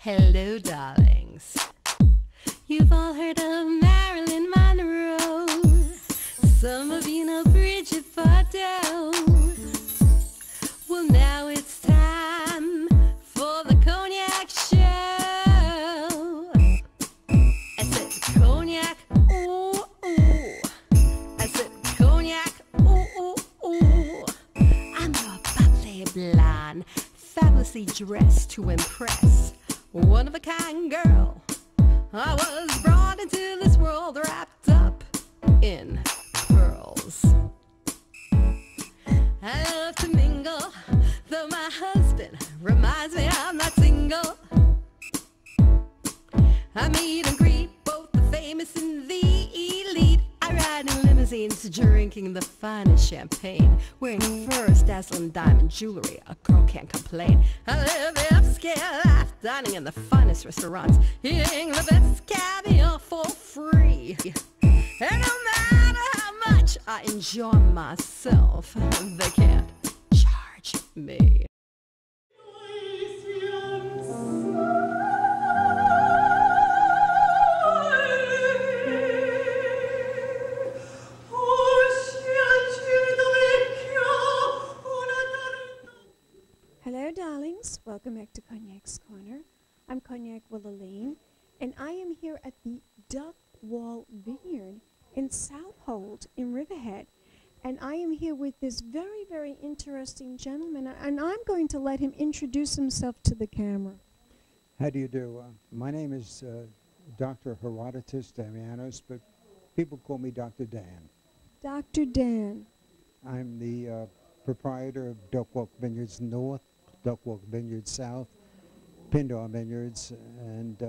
Hello, darlings. You've all heard of Marilyn Monroe. Some of you know Bridget Bardot. Well, now it's time for the Cognac Show. I said Cognac, ooh, ooh. I said Cognac, ooh, ooh, ooh. I'm a bubbly blonde, fabulously dressed to impress. One of a kind girl. I was brought into this world wrapped up in pearls. I love to mingle, though my husband reminds me I'm not single. I meet and greet both the famous and the elite. I ride in limousines, drinking the finest champagne, wearing furs, dazzling diamond jewelry. A girl can't complain. I live the upscale life, dining in the finest restaurants, eating the best caviar for free. And no matter how much I enjoy myself, they can't charge me. Hello, darlings. Welcome back to Cognac's Corner. I'm Cognac Wellerlane, and I am here at the Duck Walk Vineyard in Southold in Riverhead. And I am here with this very, very interesting gentleman, and I'm going to let him introduce himself to the camera. How do you do? My name is Dr. Herodotus Damianos, but people call me Dr. Dan. Dr. Dan. I'm the proprietor of Duck Walk Vineyards North, Duck Walk Vineyards South, Pindar Vineyards, and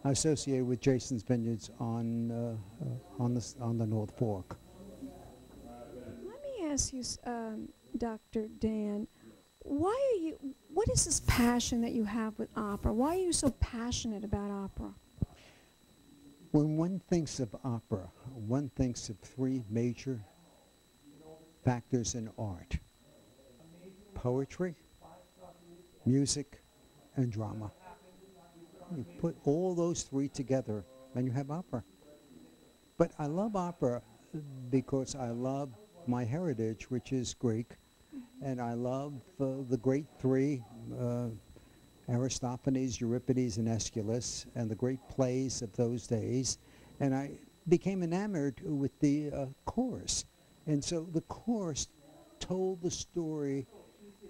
associated with Jason's Vineyards on the North Fork. Let me ask you, Dr. Dan, what is this passion that you have with opera? Why are you so passionate about opera? When one thinks of opera, one thinks of three major factors in art: poetry, music, and drama. You put all those three together and you have opera. But I love opera because I love my heritage, which is Greek, and I love the great three, Aristophanes, Euripides, and Aeschylus, and the great plays of those days. And I became enamored with the chorus. And so the chorus told the story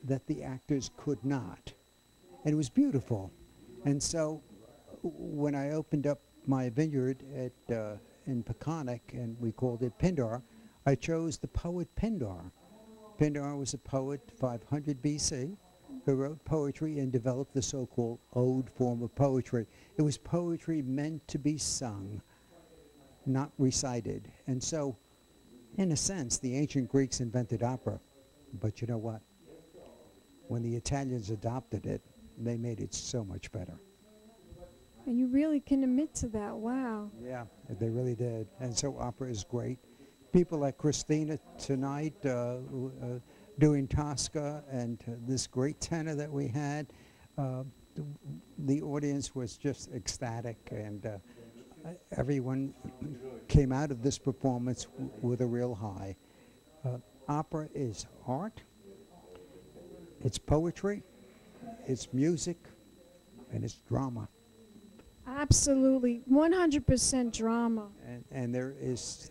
that the actors could not. And it was beautiful. And so when I opened up my vineyard in Peconic, and we called it Pindar, I chose the poet Pindar. Pindar was a poet 500 BC who wrote poetry and developed the so-called ode form of poetry. It was poetry meant to be sung, not recited. And so, in a sense, the ancient Greeks invented opera. But you know what? When the Italians adopted it, they made it so much better. And you really can admit to that. Wow. Yeah, they really did. And so opera is great. People like Christina tonight doing Tosca, and this great tenor that we had, the audience was just ecstatic, and everyone came out of this performance with a real high. Opera is art, it's poetry, it's music, and it's drama. Absolutely, 100% drama. And there's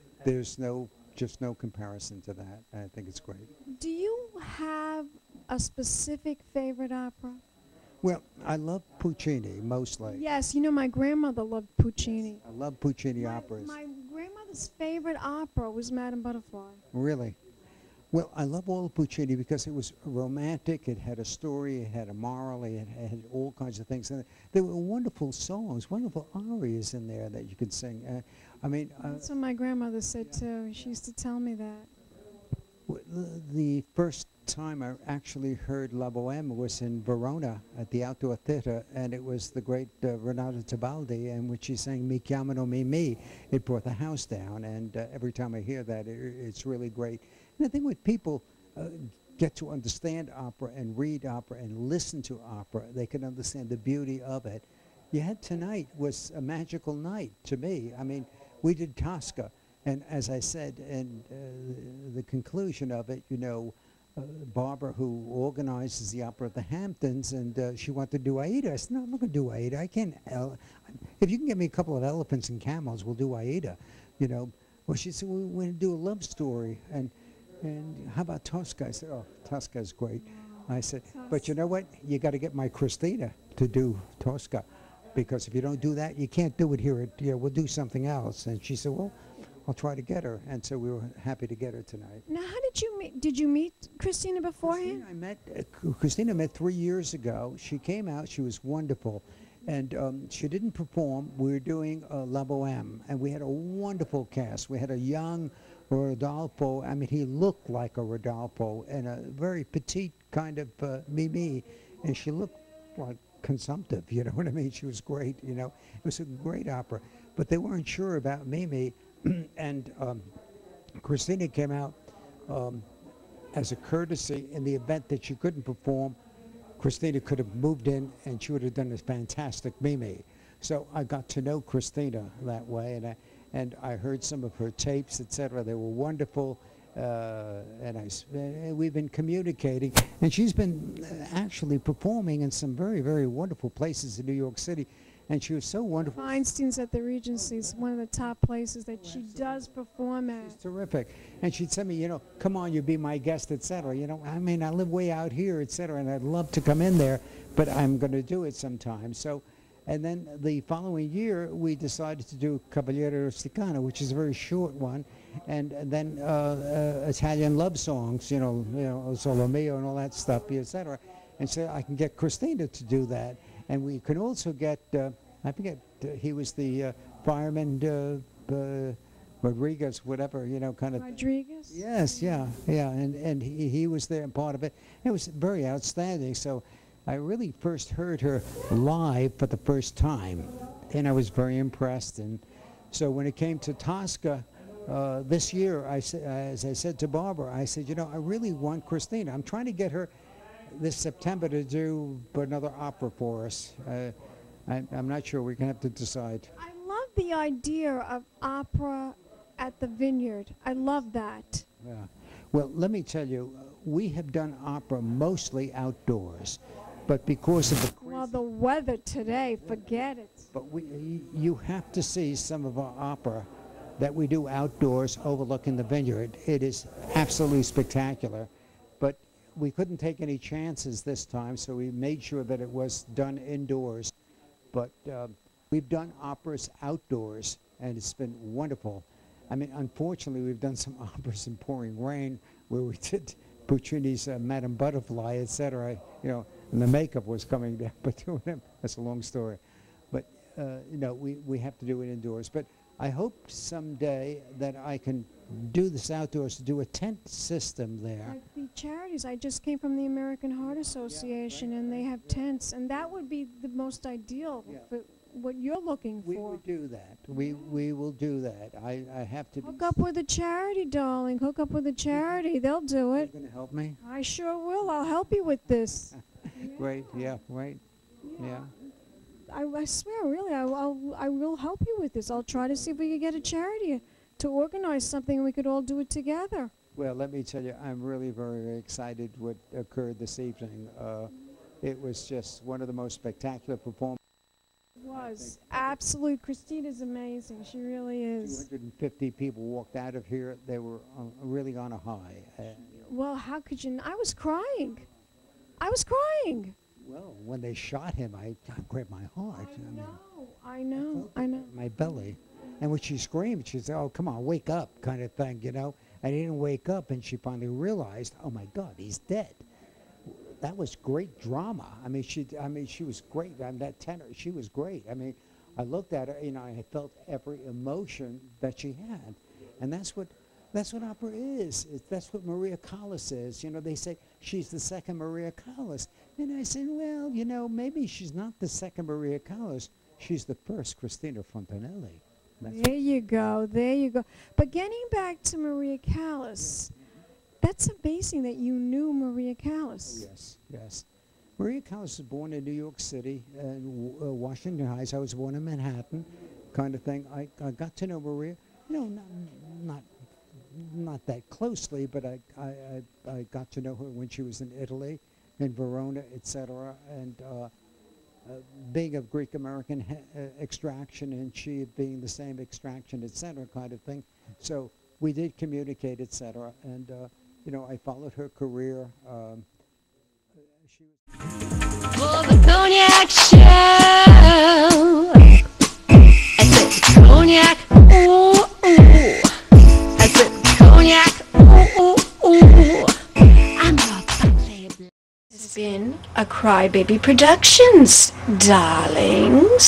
just no comparison to that. I think it's great. Do you have a specific favorite opera? Well, I love Puccini mostly. Yes, you know my grandmother loved Puccini. I love Puccini operas. My grandmother's favorite opera was Madame Butterfly. Really? Well, I love all of Puccini because it was romantic, it had a story, it had a moral, it had all kinds of things in it. There were wonderful songs, wonderful arias in there that you could sing. That's what my grandmother said too. She used to tell me that. The first time I actually heard La Bohème was in Verona at the Outdoor Theatre, and it was the great Renata Tebaldi, in which she sang Mi chiamano Mimi. It brought the house down, and every time I hear that, it's really great. And I think when people get to understand opera and read opera and listen to opera, they can understand the beauty of it. you had tonight was a magical night to me. I mean, we did Tosca, and as I said, and the conclusion of it, you know, Barbara, who organizes the opera at the Hamptons, and she wanted to do Aida. I said, no, I'm not going to do Aida. I can't. If you can get me a couple of elephants and camels, we'll do Aida. You know. Well, she said, we're going to do a love story, and how about Tosca? I said, oh, Tosca's great. I said, but you know what? You got to get my Christina to do Tosca, because if you don't do that, you can't do it here. We'll do something else. And she said, well, I'll try to get her. And so we were happy to get her tonight. Now, how did you meet? Did you meet Christina beforehand? Christina met 3 years ago. She came out. She was wonderful. And she didn't perform. We were doing La Boheme, and we had a wonderful cast. We had a young Rodolfo. I mean, he looked like a Rodolfo, and a very petite kind of Mimi, and she looked like consumptive, you know what I mean? She was great, you know. It was a great opera. But they weren't sure about Mimi, and Christina came out as a courtesy in the event that she couldn't perform. Christina could have moved in, and she would have done a fantastic Mimi. So I got to know Christina that way, and I heard some of her tapes, etc. They were wonderful, and we've been communicating. And she's been actually performing in some very, very wonderful places in New York City. And she was so wonderful. Feinstein's at the Regency is one of the top places that she does perform at. She's terrific. And she'd send me, you know, come on, you be my guest, etc. You know, I mean, I live way out here, etc. And I'd love to come in there, but I'm going to do it sometime. So, and then the following year, we decided to do Cavaliere Rusticano, which is a very short one, and then Italian love songs, you know, Solo Mio and all that stuff, etc. And so I can get Christina to do that. And we can also get, I forget, he was the fireman, Rodriguez, whatever, you know, kind of. Rodriguez? Yes, yeah, and he was there and part of it. It was very outstanding. So I really first heard her live for the first time, and I was very impressed. And so when it came to Tosca this year, as I said to Barbara, I said, you know, I really want Christina. I'm trying to get her this September to do another opera for us. I'm not sure. We're going to have to decide. I love the idea of opera at the Vineyard. I love that. Yeah. Well, let me tell you, we have done opera mostly outdoors, but because of the weather today, forget it. But you have to see some of our opera that we do outdoors overlooking the Vineyard. It is absolutely spectacular. But we couldn't take any chances this time, so we made sure that it was done indoors. But we've done operas outdoors, and it's been wonderful. I mean, unfortunately, we've done some operas in pouring rain, where we did Puccini's Madame Butterfly, etc. You know, and the makeup was coming down, but that's a long story. But you know, we have to do it indoors. But I hope someday that I can do this outdoors, to do a tent system there. Like the charities. I just came from the American Heart Association, and they have tents, and that would be the most ideal for what you're looking for. We would do that. We will do that. I have to hook up with a charity, darling. Hook up with a charity. They'll do it. You're going to help me? I sure will. I'll help you with this. Great. Yeah. Right. Yeah. I swear, really, I will help you with this. I'll try to see if we can get a charity to organize something, and we could all do it together. Well, let me tell you, I'm really very, very excited what occurred this evening. It was just one of the most spectacular performances. It was. Absolutely. Christina's amazing. She really is. 250 people walked out of here. They were really on a high. Well, how could you? I was crying. I was crying. Well, when they shot him, I grabbed my heart. I know. My belly. And when she screamed, she said, oh, come on, wake up, kind of thing, you know. I didn't wake up, and she finally realized, oh, my God, he's dead. That was great drama. I mean, she was great. That tenor, she was great. I mean, I looked at her, you know, I felt every emotion that she had. And that's what opera is. That's what Maria Callas is. You know, they say she's the second Maria Callas. And I said, well, you know, maybe she's not the second Maria Callas. She's the first Christina Fontanelli. There you go. There you go. But getting back to Maria Callas, that's amazing that you knew Maria Callas. Oh, yes, yes. Maria Callas was born in New York City and Washington Heights. I was born in Manhattan, kind of thing. I got to know Maria, not that closely, but I got to know her when she was in Italy, in Verona, etc. And being of Greek American extraction, and she being the same extraction, etc., kind of thing. So we did communicate, etc. And I followed her career. She was For the Cognac Show. I said Cognac, ooh, ooh. I said Cognac, ooh, ooh, ooh. I'm your baby. This has been a Crybaby Productions, darlings.